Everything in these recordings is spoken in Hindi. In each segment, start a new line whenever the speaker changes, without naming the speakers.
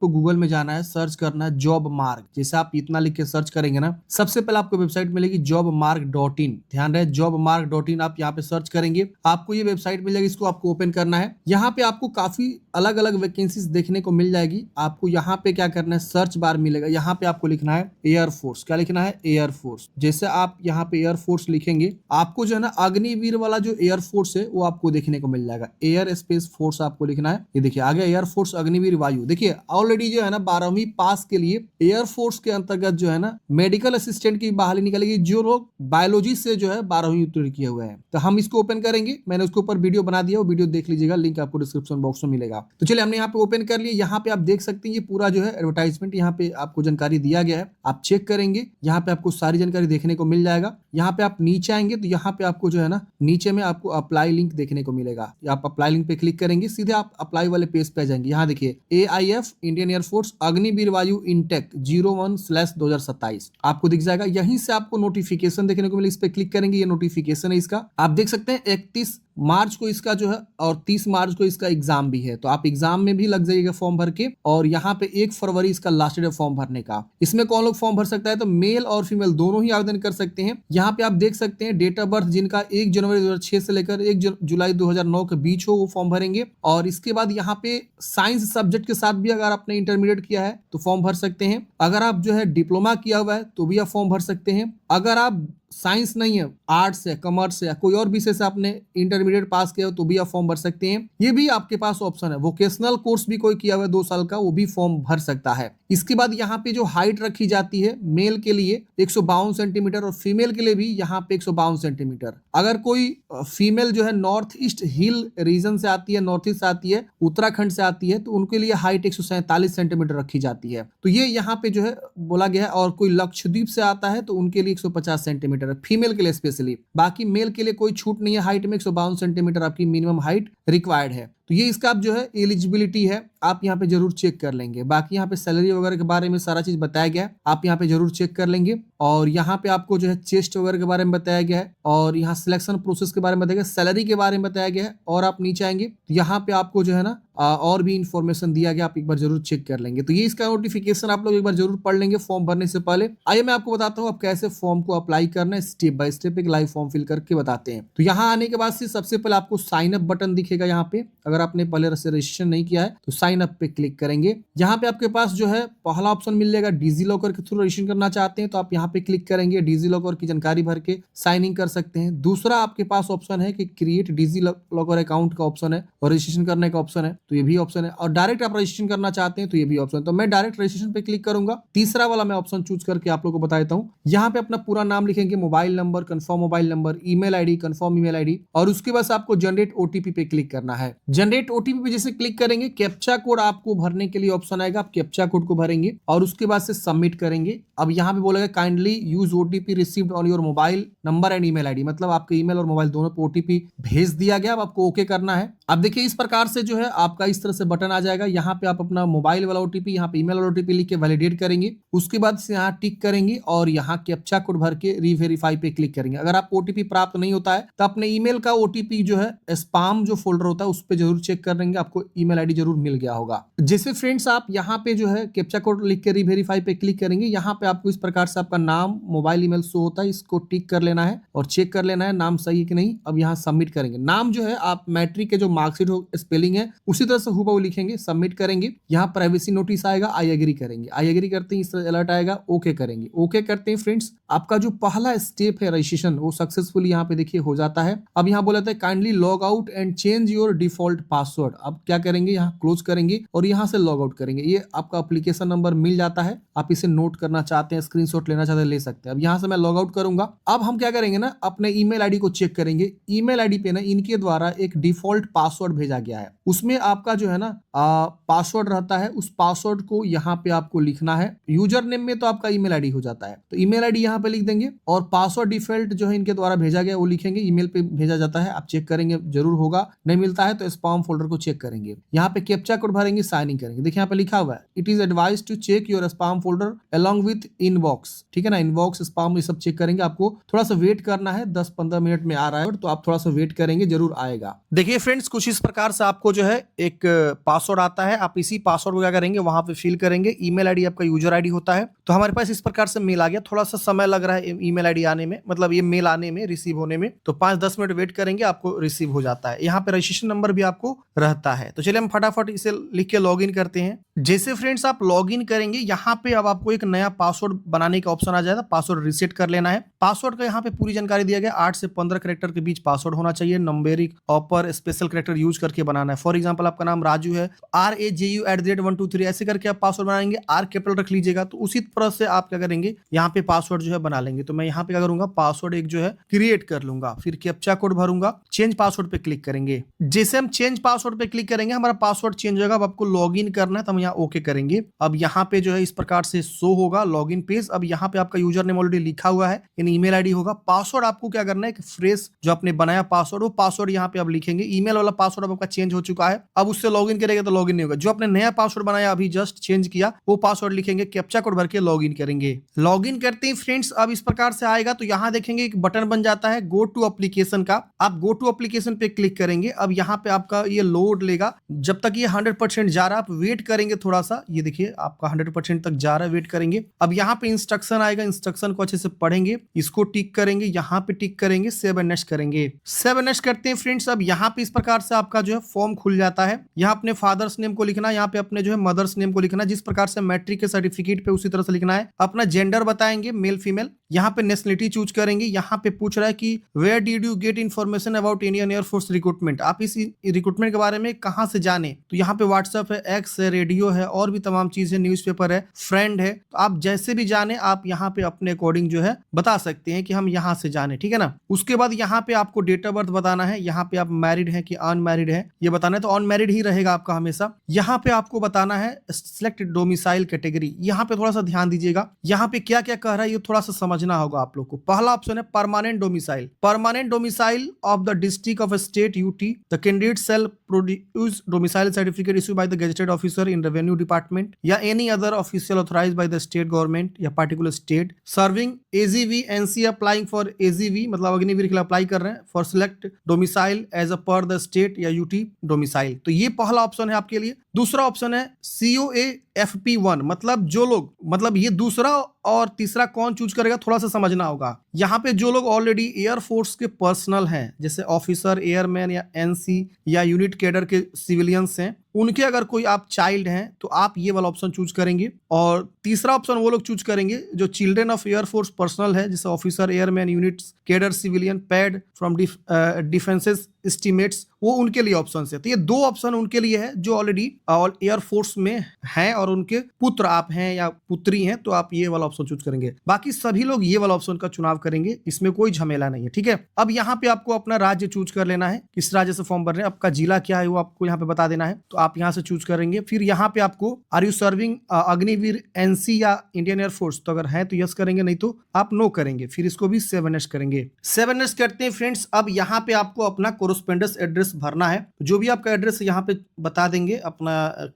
तो गूगल में जाना है, सर्च करना है जॉब मार्ग। जैसे आप इतना लिख के सर्च करेंगे ना, सबसे पहले आपको वेबसाइट मिलेगी jobmark.in। ध्यान रहे jobmark.in, आप यहाँ पे सर्च करेंगे, आपको ये वेबसाइट मिल जाएगी। इसको आपको ओपन करना है। यहाँ पे आपको काफी अलग अलग वैकेंसीज देखने को मिल जाएगी। आपको यहाँ पे क्या करना है, सर्च बार मिलेगा, यहाँ पे आपको लिखना है एयरफोर्स। क्या लिखना है, एयरफोर्स। जैसे आप यहाँ पे एयरफोर्स लिखेंगे, आपको जो है ना अग्निवीर वाला जो एयरफोर्स है वो आपको देखने को मिल जाएगा। एयर स्पेस फोर्स आपको लिखना है। ये देखिए आगे एयरफोर्स अग्निवीर वायु। देखिए ऑलरेडी जो है ना 12वीं पास के लिए एयरफोर्स के अंतर्गत जो है ना मेडिकल असिस्टेंट की बहाली निकलेगी, जो लोग बायोलॉजी से जो है 12वीं उत्तीर्ण किए हुए हैं। तो हम इसको ओपन करेंगे। मैंने उसके ऊपर वीडियो बना दिया, वो वीडियो देख लीजिएगा, लिंक आपको डिस्क्रिप्शन बॉक्स में मिलेगा। तो चलिए हमने यहाँ पे ओपन कर लिया। यहाँ पे आप देख सकते हैं ये पूरा जो है एडवर्टाइजमेंट, यहाँ पे आपको जानकारी दिया गया है। आप चेक करेंगे, यहाँ पे आपको सारी जानकारी देखने को मिल जाएगा। यहाँ पे आप नीचे आएंगे तो यहाँ पे आपको जो है ना नीचे में आपको अप्लाई लिंक देखने को मिलेगा। आप अप्लाई लिंक पे क्लिक करेंगे, सीधे आप अप्लाई वाले पेज पे आ जाएंगे। यहाँ देखिए AIF इंडियन एयरफोर्स अग्निवीर वायु इनटेक 01/2027 आपको दिख जाएगा। यहीं से आपको नोटिफिकेशन देखने को मिलेगा। इस पे क्लिक करेंगे, ये नोटिफिकेशन है इसका। आप देख सकते हैं 31 मार्च को इसका जो है और 30 मार्च को इसका एग्जाम भी है। तो आप एग्जाम में भी लग जाइएगा फॉर्म भर के। और यहाँ पे 1 फरवरी इसका लास्ट डेट फॉर्म भरने का। इसमें कौन लोग फॉर्म भर सकता है, तो मेल और फीमेल दोनों ही आवेदन कर सकते हैं। यहाँ पे आप देख सकते हैं डेट ऑफ बर्थ जिनका 1 जनवरी 2006 से लेकर 1 जुलाई 2009 के बीच हो, वो फॉर्म भरेंगे। और इसके बाद यहाँ पे साइंस सब्जेक्ट के साथ भी अगर आपने इंटरमीडिएट किया है तो फॉर्म भर सकते हैं। अगर आप जो है डिप्लोमा किया हुआ है तो भी आप फॉर्म भर सकते हैं। अगर आप साइंस नहीं है, आर्ट्स है, कॉमर्स है या कोई और विषय से आपने इंटरमीडिएट पास किया हो तो भी आप फॉर्म भर सकते हैं। ये भी आपके पास ऑप्शन है। वोकेशनल कोर्स भी कोई किया हुआ है 2 साल का, वो भी फॉर्म भर सकता है। इसके बाद यहाँ पे जो हाइट रखी जाती है मेल के लिए 152 सेंटीमीटर और फीमेल के लिए भी यहाँ पे 152 सेंटीमीटर। अगर कोई फीमेल जो है नॉर्थ ईस्ट हिल रीजन से आती है, नॉर्थ ईस्ट से आती है, उत्तराखंड से आती है, तो उनके लिए हाइट 147 सेंटीमीटर रखी जाती है। तो ये यहाँ पे जो है बोला गया है। और कोई लक्षद्वीप से आता है तो उनके लिए 150 सेंटीमीटर फीमेल के लिए स्पेशली। बाकी मेल के लिए कोई छूट नहीं है। हाइट में 152 सेंटीमीटर आपकी मिनिमम हाइट रिक्वायर्ड है। तो ये इसका जो है एलिजिबिलिटी है, आप यहाँ पे जरूर चेक कर लेंगे। बाकी यहाँ पे सैलरी वगैरह के बारे में सारा चीज बताया गया है, आप यहाँ पे जरूर चेक कर लेंगे। और यहाँ पे आपको जो है चेस्ट वगैरह के बारे में बताया गया है और यहाँ सिलेक्शन प्रोसेस के बारे में बताया गया, सैलरी के बारे में बताया गया है। और आप नीचे आएंगे तो यहाँ पे आपको जो है ना और भी इंफॉर्मेशन दिया गया, आप एक बार जरूर चेक कर लेंगे। तो ये इसका नोटिफिकेशन आप लोग एक बार जरूर पढ़ लेंगे फॉर्म भरने से पहले। आइए मैं आपको बताता हूँ आप कैसे फॉर्म को अप्लाई करना है, स्टेप बाय स्टेप एक लाइव फॉर्म फिल करके बताते हैं। तो यहाँ आने के बाद से सबसे पहले आपको साइन अप बटन दिखेगा। यहाँ पे अगर आपने पहले से रजिस्ट्रेशन नहीं किया है तो साइन अप पे क्लिक करेंगे। यहाँ पे आपके पास जो है पहला ऑप्शन मिल जाएगा डिजी लॉकर के थ्रू रजिस्ट्रेशन करना चाहते हैं तो आप यहाँ पे क्लिक करेंगे, डिजी लॉकर की जानकारी भर के साइन इन कर सकते हैं। दूसरा आपके पास ऑप्शन है कि क्रिएट डिजी लॉकर अकाउंट का ऑप्शन है और रजिस्ट्रेशन करने का ऑप्शन है, तो ये भी ऑप्शन है। और डायरेक्ट आप रजिस्ट्रेशन करना चाहते हैं तो ये भी ऑप्शन है। तो मैं डायरेक्ट रजिस्ट्रेशन पे क्लिक करूंगा। तीसरा वाला मैं ऑप्शन चूज करके आप लोग को बता देता हूँ। यहाँ पे अपना पूरा नाम लिखेंगे, mobile number, confirm mobile number, email ID, confirm email ID, और उसके बाद आपको जनरेट ओटीपी पे क्लिक करना है। जनरेट ओटीपी पे जैसे क्लिक करेंगे कैप्चा कोड आपको भरने के लिए ऑप्शन आएगा, आप कैप्चा कोड को भरेंगे और उसके बाद से सबमिट करेंगे। अब यहाँ पे बोलेगा kindly use OTP received on your mobile number and email ID, मतलब आपके ईमेल और मोबाइल दोनों पे ओटीपी भेज दिया गया। अब आपको ओके करना है। अब देखिए इस प्रकार से जो है आपका इस तरह से बटन आ जाएगा। यहाँ पे आप अपना मोबाइल वाला ओटीपी, यहाँ पे ईमेल वाला ओटीपी लिख के वैलिडेट करेंगे। उसके बाद से यहाँ टिक करेंगे और यहाँ कैप्चा कोड भर के रीवेरीफाई पे क्लिक करेंगे। अगर आपको ओटीपी प्राप्त नहीं होता है तो अपने ईमेल का ओटीपी जो है स्पैम जो फोल्डर होता है उस पर जरूर चेक कर लेंगे, आपको ईमेल आईडी जरूर मिल गया होगा। जैसे फ्रेंड्स आप यहाँ पे जो है कैप्चा कोड लिख के रीवेरीफाई पे क्लिक करेंगे। यहाँ पे आपको इस प्रकार से आपका नाम, मोबाइल, ईमेल शो होता है, इसको टिक कर लेना है और चेक कर लेना है नाम सही है कि नहीं। अब यहाँ सबमिट करेंगे। नाम जो है आप मैट्रिक के जो मार्कशीट हो स्पेलिंग है उसी तरह से हुबहू लिखेंगे, सबमिट करेंगे। यहाँ प्राइवेसी नोटिस आएगा, आई एग्री करेंगे। आई एग्री करते हैं इस तरह अलर्ट आएगा, ओके करेंगे। ओके करते हैं फ्रेंड्स आपका जो पहला स्टेप है रजिस्ट्रेशन वो सक्सेसफुली यहाँ पे देखिए हो जाता है। अब यहाँ बोला था kindly log out and change your default password. अब क्या करेंगे, यहाँ क्लोज करेंगे और यहाँ से लॉग आउट करेंगे। ये आपका एप्लीकेशन नंबर मिल जाता है, आप इसे नोट करना चाहते हैं, स्क्रीनशॉट लेना चाहते हैं ले सकते हैं। अब यहाँ से मैं लॉग आउट करूंगा। अब हम क्या करेंगे ना, अपने ईमेल आईडी को चेक करेंगे। ईमेल आईडी पे ना इनके द्वारा एक डिफॉल्ट पासवर्ड भेजा गया है, उसमें आपका जो है ना पासवर्ड रहता है। उस पासवर्ड को यहाँ पे आपको लिखना है। यूजर नेम में तो आपका ईमेल आईडी हो जाता है, तो ईमेल आईडी यहाँ पे लिख देंगे और पासवर्ड डिफॉल्ट जो है इनके द्वारा भेजा गया वो लिखेंगे। ईमेल पे भेजा जाता है, आप चेक करेंगे जरूर होगा, नहीं मिलता है तो स्पैम फोल्डर को चेक करेंगे। यहाँ पे कैप्चा कोड भरेंगे, साइन इन करेंगे। देखिए यहाँ पे लिखा हुआ है it is advise to check your spam folder along with inbox. ठीक है ना, इनबॉक्स, स्पैम ये सब चेक करेंगे। आपको थोड़ा सा वेट करना है, 10-15 मिनट में आ रहा है तो आप थोड़ा सा वेट करेंगे, जरूर आएगा। देखिए फ्रेंड्स कुछ इस प्रकार से आपको जो है एक पासवर्ड आता है, आप इसी पासवर्ड को क्या करेंगे वहां पे फिल करेंगे। ईमेल आईडी आपका यूजर आईडी होता है। तो हमारे पास इस प्रकार से मेल आ गया, थोड़ा सा समय लग रहा है ईमेल आईडी आने में, मतलब ये मेल आने में, रिसीव होने में, तो 5-10 मिनट वेट करेंगे, आपको रिसीव हो जाता है। यहाँ पे रजिस्ट्रेशन नंबर भी आपको रहता है। तो चलिए हम फटाफट इसे लिख के लॉग इन करते हैं। जैसे फ्रेंड्स आप लॉग इन करेंगे, यहाँ पे अब आपको एक नया पासवर्ड बनाने का ऑप्शन आ जाएगा, पासवर्ड रीसेट कर लेना है। पासवर्ड का यहाँ पे पूरी जानकारी दिया गया, 8 से 15 कैरेक्टर के बीच पासवर्ड होना चाहिए, नंबरिक ऑपर स्पेशल कैरेक्टर यूज करके बनाना है। फॉर एग्जांपल आपका नाम राजू है, RAJU@123 ऐसे करके आप पासवर्ड बनाएंगे, आर कैपिटल रख लीजिएगा। तो उसी तरह से आप क्या करेंगे, यहाँ पे पासवर्ड जो है बना लेंगे। तो मैं यहाँ पे क्या करूंगा, पासवर्ड एक जो है क्रिएट कर लूंगा, फिर कैप्चा कोड भरूंगा, चेंज पासवर्ड पे क्लिक करेंगे। जैसे हम चेंज पासवर्ड पे क्लिक करेंगे, हमारा पासवर्ड चेंज होगा। अब आपको लॉग इन करना है, तो हम यहाँ ओके करेंगे। अब यहाँ पे जो है इस प्रकार से शो होगा लॉग इन पेज। अब यहाँ पे आपका यूजर नेम ऑलरेडी लिखा हुआ है, यानी ईमेल आईडी होगा। पासवर्ड आपको क्या करना है कि फ्रेश जो आपने बनाया पासवर्ड, वो पासवर्ड यहाँ पे आप लिखेंगे। ईमेल वाला पासवर्ड अब आपका चेंज हो चुका है, अब उससे लॉग इन करेंगे तो लॉग इन नहीं होगा। जो आपने नया पासवर्ड बनाया अभी जस्ट चेंज किया, वो पासवर्ड लिखेंगे, कैप्चा कोड भर के लॉग इन करेंगे। लॉग इन करते ही फ्रेंड्स अब इस प्रकार से आएगा। तो यहाँ देखेंगे एक बटन बन जाता है गो टू एप्लीकेशन का, आप गो टू एप्लीकेशन पे क्लिक करेंगे। अब यहाँ पे आपका ये लोड लेगा, जब तक ये 100% जा रहा है आप वेट करेंगे थोड़ा सा। ये देखिए आपका 100% तक जा रहा है, वेट करेंगे। अब यहाँ पे इंस्ट्रक्शन आएगा, इंस्ट्रक्शन को अच्छे से पढ़ेंगे, इसको टिक करेंगे, यहाँ पे टिक करेंगे, सेव एंड नेक्स्ट करेंगे। सेव एंड नेक्स्ट करते हैं फ्रेंड्स। अब यहाँ पे इस प्रकार से आपका जो है फॉर्म खुल जाता है। यहाँ अपने फादर्स नेम को लिखना है, यहाँ पे अपने जो है मदर्स नेम को लिखना है, जिस प्रकार से मैट्रिक के सर्टिफिकेट पे उसी तरह से लिखना है। अपना जेंडर बताएंगे, मेल फीमेल। यहाँ पे नेशनलिटी चूज करेंगे। यहाँ पे पूछ रहा है कि where did you get information about Indian air force recruitment, आप इस रिक्रूटमेंट के बारे में कहाँ से जाने। तो यहाँ पे व्हाट्सएप है, एक्स है, रेडियो है, और भी तमाम चीज है, न्यूज़पेपर है, फ्रेंड है। तो आप जैसे भी जाने आप यहाँ पे अपने अकॉर्डिंग जो है बता सकते हैं कि हम यहाँ से जाने, ठीक है ना। उसके बाद यहाँ पे आपको डेट ऑफ बर्थ बताना है। यहाँ पे आप मैरिड है कि अनमैरिड है ये बताना है, तो अनमैरिड ही रहेगा आपका हमेशा। यहाँ पे आपको बताना है सिलेक्ट डोमिसाइल कैटेगरी। यहाँ पे थोड़ा सा ध्यान दीजिएगा, यहाँ पे क्या क्या कह रहा है ये थोड़ा सा समझना होगा आप लोग को। पहला ऑप्शन है permanent domicile. Permanent domicile of the district of state UT, the candidate shall produce domicile certificate issue by the gazetted officer in revenue department या any other official authorised by the state government या particular state serving AGV NC, applying for AGV मतलब अग्निवीर के लिए अप्लाई कर रहे हैं, for select domicile as a per the state या यूटी डोमिसाइल। तो ये पहला ऑप्शन है आपके लिए। दूसरा ऑप्शन है COA FP1, मतलब जो लोग, मतलब ये दूसरा और तीसरा कौन चूज करेगा थोड़ा सा समझना होगा। यहाँ पे जो लोग ऑलरेडी एयरफोर्स के पर्सनल हैं, जैसे ऑफिसर, एयरमैन या NC या यूनिट कैडर के सिविलियंस हैं, उनके अगर कोई आप चाइल्ड हैं तो आप ये वाला ऑप्शन चूज करेंगे। और तीसरा ऑप्शन वो लोग चूज करेंगे जो चिल्ड्रन ऑफ एयरफोर्स पर्सनल है, जैसे officer, airman, units cadre, civilian, pad from defences estimates, वो उनके लिए ऑप्शन है। तो ये दो ऑप्शन उनके लिए है जो ऑलरेडी एयरफोर्स में हैं और उनके पुत्र आप हैं या पुत्री हैं, तो आप ये वाला ऑप्शन चूज करेंगे। बाकी सभी लोग ये वाला ऑप्शन का चुनाव करेंगे, इसमें कोई झमेला नहीं है, ठीक है। अब यहाँ पे आपको अपना राज्य चूज कर लेना है, किस राज्य से फॉर्म भर रहे हैं, आपका जिला क्या है वो आपको यहाँ पे बता देना है। तो आप यहाँ से चूज करेंगे। फिर यहाँ पे आपको are you serving Agniveer NC या इंडियन एयरफोर्स, तो अगर है तो यस करेंगे, नहीं तो आप नो करेंगे। फिर इसको भी 7S करेंगे। 7S करते हैं फ्रेंड्स। अब यहाँ पे आपको अपना कोरोस्पेंडेंस एड्रेस भरना है। जो भी आपका एड्रेस है यहाँ पे बता देंगे। अपना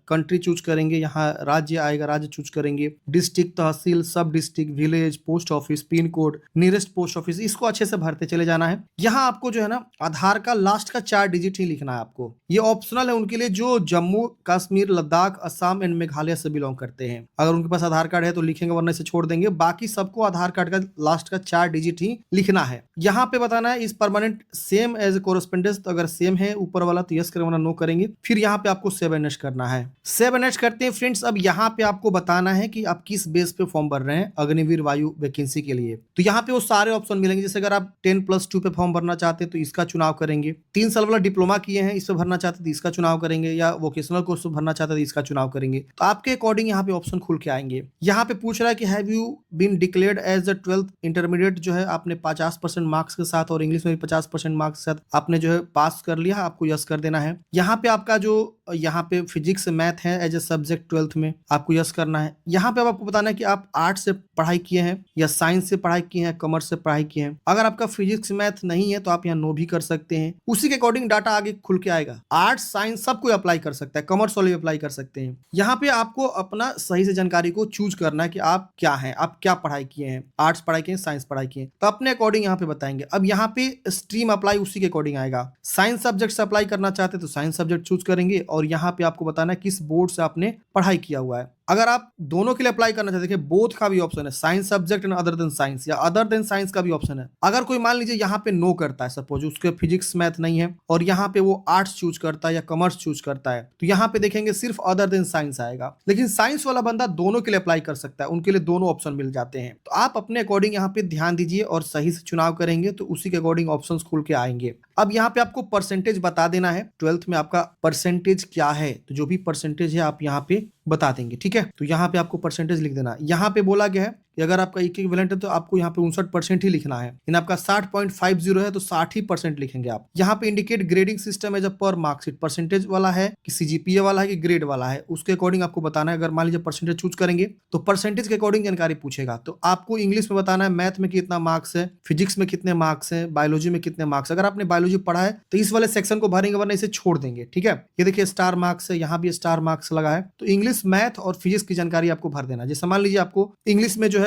कंट्री चूज करेंगे, यहाँ राज्य आएगा, राज्य चूज करेंगे, डिस्ट्रिक्ट, तहसील, सब district, village, post office, pin code, nearest post office, इसको अच्छे से भरते चले जाना है। यहाँ आपको जो है ना आधार का लास्ट का 4 डिजिट ही लिखना है आपको। ये ऑप्शनल है उनके लिए जो जम्मू कश्मीर, लद्दाख, असम एंड मेघालय से बिलोंग करते हैं। अगर उनके पास आधार कार्ड है तो लिखेंगे, वरना से छोड़ देंगे। बाकी सबको आधार कार्ड का लास्ट का 4 डिजिट ही लिखना है। यहाँ पे बताना है इस परमानेंट सेम एज कोरोस्पेंडेंस, तो अगर सेम है ऊपर वाला तो यस करेंगे, वरना नो करेंगे। फिर यहाँ पे आपको 7S करना है। 7S करते हैं फ्रेंड्स। अब यहाँ पे आपको बताना है कि आप किस बेस पे फॉर्म भर रहे हैं अग्निवीर वायु वैकेंसी के लिए। तो यहाँ पे वो सारे ऑप्शन मिलेंगे। जैसे अगर आप 10+2 पे फॉर्म भरना चाहते हैं तो इसका चुनाव करेंगे, 3 साल वाला डिप्लोमा किए हैं इस पे भरना चाहते हैं तो इसका चुनाव करेंगे, या वोकेशनल कोर्स पे भरना चाहते हैं तो इसका चुनाव करेंगे। तो आपके अकॉर्डिंग यहाँ पे ऑप्शन खुल के आएंगे। यहाँ पे पूछ रहा है कि have you been declared as the 12th intermediate, जो है आपने 50% मार्क्स के साथ और इंग्लिश में भी 50% मार्क्स के साथ आपने जो है पास कर लिया, आपको यस कर देना है। यहाँ पे आपका जो यहाँ पे फिजिक्स मैथ है एज ए सब्जेक्ट 12th में, आपको यस करना है। यहाँ पे आपको बताना है कि आप आर्ट से पढ़ाई किए हैं या साइंस से पढ़ाई किए हैं, कॉमर्स से पढ़ाई किए हैं। अगर आपका फिजिक्स मैथ नहीं है तो आप यहाँ नो भी कर सकते हैं। उसी के अकॉर्डिंग डाटा आगे खुल के आएगा। आर्ट साइंस सब कोई अप्लाई कर सकता है, कॉमर्स वाले भी अप्लाई कर सकते हैं। यहाँ पे आपको अपना सही से जानकारी को चूज करना है कि आप क्या हैं, आप क्या पढ़ाई किए हैं, आर्ट्स पढ़ाई किए हैं, साइंस पढ़ाई किए हैं, तो अपने अकॉर्डिंग यहाँ पे बताएंगे। अब यहाँ पे स्ट्रीम अप्लाई उसी के अकॉर्डिंग आएगा। साइंस सब्जेक्ट से अप्लाई करना चाहते हैं तो साइंस सब्जेक्ट चूज करेंगे, और यहाँ पे आपको बताना है किस बोर्ड से आपने पढ़ाई किया हुआ है। अगर आप दोनों के लिए अप्लाई करना चाहते हैं, देखिए बोथ का भी ऑप्शन है, science subject and other than science, या अदर देन साइंस का भी ऑप्शन है। अगर कोई मान लीजिए यहाँ पे नो करता है, सपोज उसके फिजिक्स मैथ नहीं है और यहाँ पे वो आर्ट्स चूज करता है या कॉमर्स चूज करता है, तो यहाँ पे देखेंगे सिर्फ अदर देन साइंस आएगा। लेकिन साइंस वाला बंदा दोनों के लिए अप्लाई कर सकता है, उनके लिए दोनों ऑप्शन मिल जाते हैं। तो आप अपने अकॉर्डिंग यहाँ पे ध्यान दीजिए और सही से चुनाव करेंगे तो उसी के अकॉर्डिंग ऑप्शन खुल के आएंगे। अब यहाँ पे आपको परसेंटेज बता देना है, 12th में आपका परसेंटेज क्या है, तो जो भी परसेंटेज है आप यहाँ पे बता देंगे, ठीक है। तो यहाँ पे आपको परसेंटेज लिख देना। यहाँ पे बोला गया है कि अगर आपका इक्विवेलेंट है तो आपको यहाँ पे 59% ही लिखना है। इन आपका 60.50 है तो 60% लिखेंगे आप। यहाँ पे indicate grading system as a per marksheet, percentage वाला है कि सीजीपीए वाला है कि ग्रेड वाला है, उसके अकॉर्डिंग आपको बताना है। अगर मान लीजिए परसेंटेज चूज करेंगे तो परसेंटेज के अकॉर्डिंग जानकारी पूछेगा, तो आपको इंग्लिश में बताना है मैथ में कितना मार्क्स है, फिजिक्स में कितने मार्क्स है, बायोलॉजी में कितने मार्क्स। अगर आपने बायोलॉजी पढ़ा है तो इस वाले सेक्शन को भरेंगे, वरना इसे छोड़ देंगे, ठीक है। ये देखिए स्टार मार्क्स है, यहाँ भी स्टार मार्क्स लगा है। तो इंग्लिश, मैथ और फिजिक्स की जानकारी आपको भर देना। जैसे मान लीजिए आपको इंग्लिश में जो है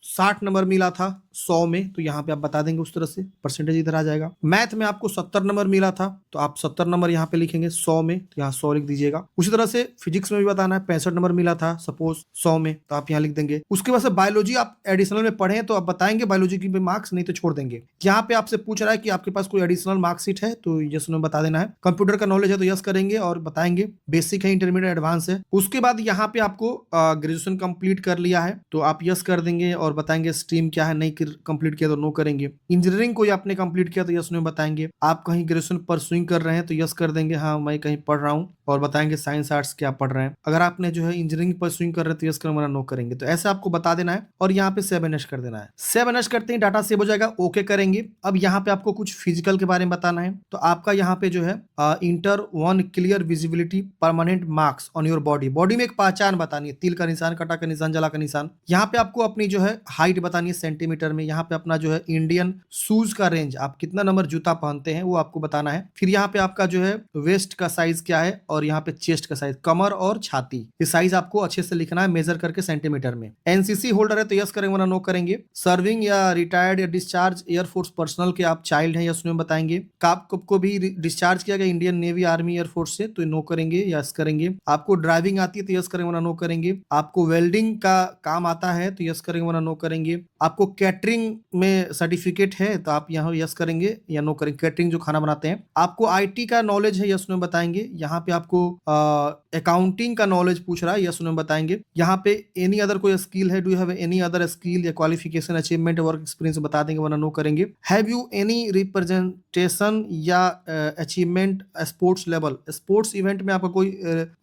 60 नंबर मिला था 100 में, तो यहाँ पे आप बता देंगे, उस तरह से परसेंटेज इधर आ जाएगा। मैथ में आपको 70 नंबर मिला था तो आप 70 नंबर यहाँ पे लिखेंगे 100 में, तो यहाँ 100 लिख दीजिएगा। उसी तरह से फिजिक्स में भी बताना है, 65 नंबर मिला था सपोज 100 में, तो आप यहाँ लिख देंगे। उसके बाद से बायोलॉजी आप एडिशनल में पढ़े तो आप बताएंगे बायोलॉजी की मार्क्स, नहीं तो छोड़ देंगे। यहाँ पे आपसे पूछ रहा है कि आपके पास कोई एडिशनल मार्कशीट है तो यस नो बता देना है। कंप्यूटर का नॉलेज है तो यस करेंगे और बताएंगे, बेसिक है, इंटरमीडिएट, एडवांस है। उसके बाद यहाँ पे आपको ग्रेजुएशन कंप्लीट कर लिया है तो आप यस कर देंगे और बताएंगे स्ट्रीम क्या है, नहीं कंप्लीट किया तो नो करेंगे। इंजीनियरिंग कोई आपने कंप्लीट किया तो यस नो बताएंगे। आप कहीं ग्रेजुएशन परसुइंग कर रहे हैं तो यस कर देंगे, हाँ मैं कहीं पढ़ रहा हूँ, और बताएंगे साइंस आर्ट्स क्या पढ़ रहे हैं। अगर आपने जो है इंजीनियरिंग परसुइंग कर रहे हैं तो यस करेंगे, वरना नो करेंगे। तो ऐसे आपको बता देना है और यहाँ पे सेव एंड कर देना है। सेव एंड करते ही डाटा सेव हो जाएगा, ओके करेंगे। अब यहाँ पे आपको कुछ फिजिकल के बारे में बताना है। तो आपका यहाँ पे जो है inter 1 clear visibility permanent marks on your body, body में एक पहचान बतानी है, तिल का निशान, कटा का निशान, जला का निशान। यहाँ पे आपको अपनी जो है हाइट बतानी है सेंटीमीटर में। यहाँ पे अपना जो है इंडियन शूज का रेंज, आप कितना नंबर जूता पहनते हैं वो आपको बताना है। फिर यहाँ पे आपका जो है वेस्ट का साइज क्या है और यहाँ पे चेस्ट का साइज, कमर और छाती, ये साइज आपको अच्छे से लिखना है मेजर करके सेंटीमीटर में। एनसीसी होल्डर है तो यस करेंगे, वरना नो करेंगे। सर्विंग या रिटायर्ड या डिस्चार्ज एयरफोर्स पर्सनल के आप चाइल्ड हैं, यस नो बताएंगे। आपको भी डिस्चार्ज किया गया इंडियन नेवी, आर्मी, एयरफोर्स से तो नो करेंगे, यस करेंगे। आपको ड्राइविंग आती है तो यस करेंगे, वरना नो करेंगे। आपको वेल्डिंग का काम आता है तो यस करेंगे, वरना नो करेंगे। आपको कैटरिंग में सर्टिफिकेट है तो आप यहाँ यस करेंगे या नो करेंगे, कैटरिंग जो खाना बनाते हैं। आपको आईटी का नॉलेज है, यस नो बताएंगे। यहाँ पे आपको अकाउंटिंग का नॉलेज पूछ रहा है, यस नो बताएंगे। यहाँ पे एनी अदर कोई स्किल है, do you have any other skill या क्वालिफिकेशन, अचीवमेंट, वर्क एक्सपीरियंस बता देंगे, वरना नो करेंगे। हैव यू एनी रिप्रेजेंटेशन या achievement sports level, sports event में आपका कोई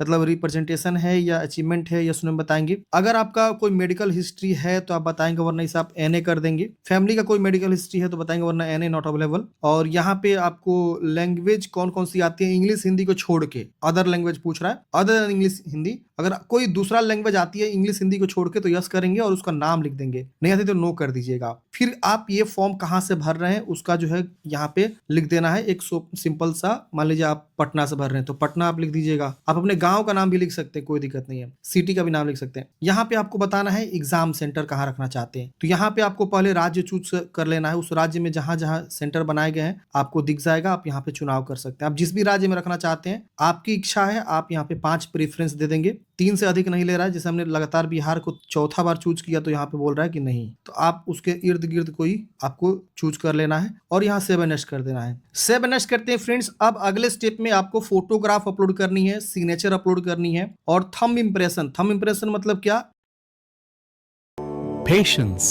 मतलब रिप्रेजेंटेशन है या अचीवमेंट है, यस नो बताएंगे। अगर आपका कोई मेडिकल हिस्ट्री है तो आप बताएंगे, वरना इसे आप एनए कर देंगे। फैमिली का कोई मेडिकल हिस्ट्री है तो बताएंगे, वरना एनए नॉट अवेलेबल। और यहाँ पे आपको लैंग्वेज कौन कौन सी आती है, इंग्लिश हिंदी को छोड़ के अदर लैंग्वेज पूछ रहा है, अदर इंग्लिश हिंदी। अगर कोई दूसरा लैंग्वेज आती है इंग्लिश हिंदी को छोड़ के तो यस करेंगे और उसका नाम लिख देंगे, नहीं आती तो नो कर दीजिएगा। फिर आप ये फॉर्म कहाँ से भर रहे हैं उसका जो है यहाँ पे लिख देना है। एक सिंपल सा, मान लीजिए आप पटना से भर रहे हैं तो पटना आप लिख दीजिएगा। आप अपने गांव का नाम भी लिख सकते हैं, कोई दिक्कत नहीं है, सिटी का भी नाम लिख सकते हैं। यहाँ पे आपको बताना है एग्जाम सेंटर कहाँ रखना चाहते हैं। तो यहाँ पे आपको पहले राज्य चूज कर लेना है, उस राज्य में जहां जहां सेंटर बनाए गए हैं आपको दिख जाएगा, आप यहाँ पे चुनाव कर सकते हैं। आप जिस भी राज्य में रखना चाहते हैं, आपकी इच्छा है, आप यहाँ पे 5 प्रेफरेंस दे देंगे, 3 से अधिक नहीं ले रहा है। जैसे हमने लगातार बिहार को चौथा बार चूज किया तो यहाँ पे बोल रहा है कि नहीं, तो आप उसके इर्द गिर्द कोई आपको चूज कर लेना है और यहाँ सेव एंड नेक्स्ट कर देना है। सेव एंड नेक्स्ट करते हैं फ्रेंड्स। अब अगले स्टेप में आपको फोटोग्राफ अपलोड करनी है, सिग्नेचर अपलोड करनी है और थंब इंप्रेशन। थंब इंप्रेशन मतलब क्या?
Patience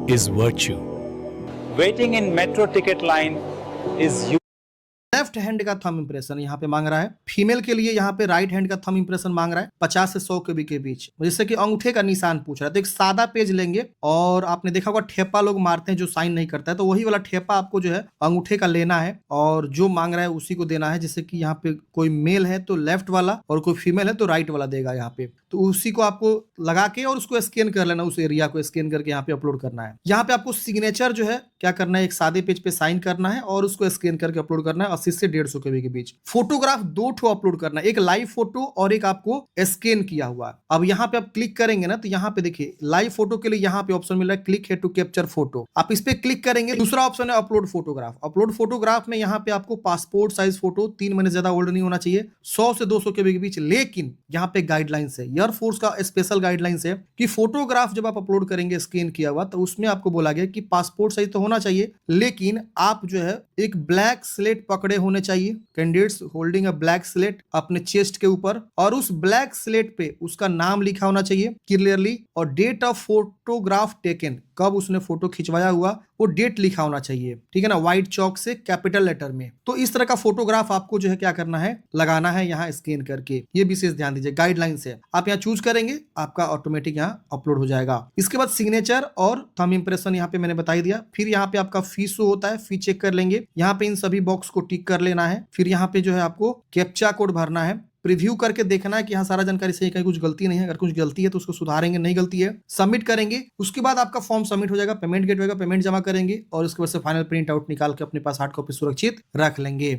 is virtue.
Waiting in metro ticket line is
left hand का थंब इंप्रेशन यहाँ पे मांग रहा है। फीमेल के लिए यहाँ पे राइट हैंड का थंब इंप्रेशन मांग रहा है 50 से 100 केबी के बीच, जैसे कि अंगूठे का निशान पूछ रहा है। तो एक सादा पेज लेंगे और आपने देखा होगा ठेपा लोग मारते हैं जो साइन नहीं करता है, तो वही वाला ठेपा आपको जो है अंगूठे का लेना है और जो मांग रहा है उसी को देना है। जैसे कि यहाँ पे कोई मेल है तो लेफ्ट वाला और कोई फीमेल है तो राइट वाला देगा यहाँ पे, तो उसी को आपको लगा के और उसको स्कैन कर लेना, उस एरिया को स्कैन करके यहाँ पे अपलोड करना है। यहाँ पे आपको सिग्नेचर जो है क्या करना है, एक सादे पेज पे साइन करना है और उसको स्कैन करके अपलोड करना है। 80 से 150 KB के बीच। फोटोग्राफ 2 ठो अपलोड करना है, एक लाइव फोटो और एक आपको स्कैन किया हुआ। अब यहाँ पे आप क्लिक करेंगे ना तो यहाँ पे देखिए लाइव फोटो के लिए यहाँ पे ऑप्शन मिल रहा है क्लिक है टू कैप्चर फोटो। आप इस पे क्लिक करेंगे, दूसरा ऑप्शन है अपलोड फोटोग्राफ। अपलोड फोटोग्राफ में यहाँ पे आपको पासपोर्ट साइज फोटो 3 महीने से ज्यादा ओल्ड नहीं होना चाहिए, 100 से 200 KB के बीच। लेकिन यहाँ पे गाइडलाइंस है, एयरफोर्स का स्पेशल गाइडलाइंस है कि फोटोग्राफ जब आप अपलोड करेंगे स्कैन किया हुआ तो उसमें आपको बोला गया कि पासपोर्ट साइज तो होना चाहिए, लेकिन आप जो है एक ब्लैक स्लेट पकड़े होने चाहिए, candidates holding a black slate अपने चेस्ट के ऊपर, और उस ब्लैक स्लेट पे उसका नाम लिखा होना चाहिए क्लियरली, और डेट ऑफ फोटोग्राफ टेकन, कब उसने फोटो खिंचवाया हुआ वो डेट लिखा होना चाहिए, ठीक है ना, व्हाइट चौक से कैपिटल लेटर में। तो इस तरह का फोटोग्राफ आपको जो है क्या करना है, लगाना है यहाँ स्कैन करके। ये विशेष ध्यान दीजिए, गाइडलाइंस है। आप यहाँ चूज करेंगे, आपका ऑटोमेटिक यहाँ अपलोड हो जाएगा। इसके बाद सिग्नेचर और थंब इंप्रेशन यहाँ पे मैंने बता ही दिया। फिर यहाँ पे आपका फी शो होता है, फी चेक कर लेंगे। यहाँ पे इन सभी बॉक्स को टिक कर लेना है। फिर यहाँ पे जो है आपको कैप्चा कोड भरना है, प्रीव्यू करके देखना है कि यहाँ सारा जानकारी सही, कहीं कुछ गलती नहीं है। अगर कुछ गलती है तो उसको सुधारेंगे, नहीं गलती है सबमिट करेंगे। उसके बाद आपका फॉर्म सबमिट हो जाएगा, पेमेंट गेट होगा, पेमेंट जमा करेंगे और उसके बाद से फाइनल प्रिंट आउट निकाल के अपने पास हार्ड कॉपी सुरक्षित रख लेंगे।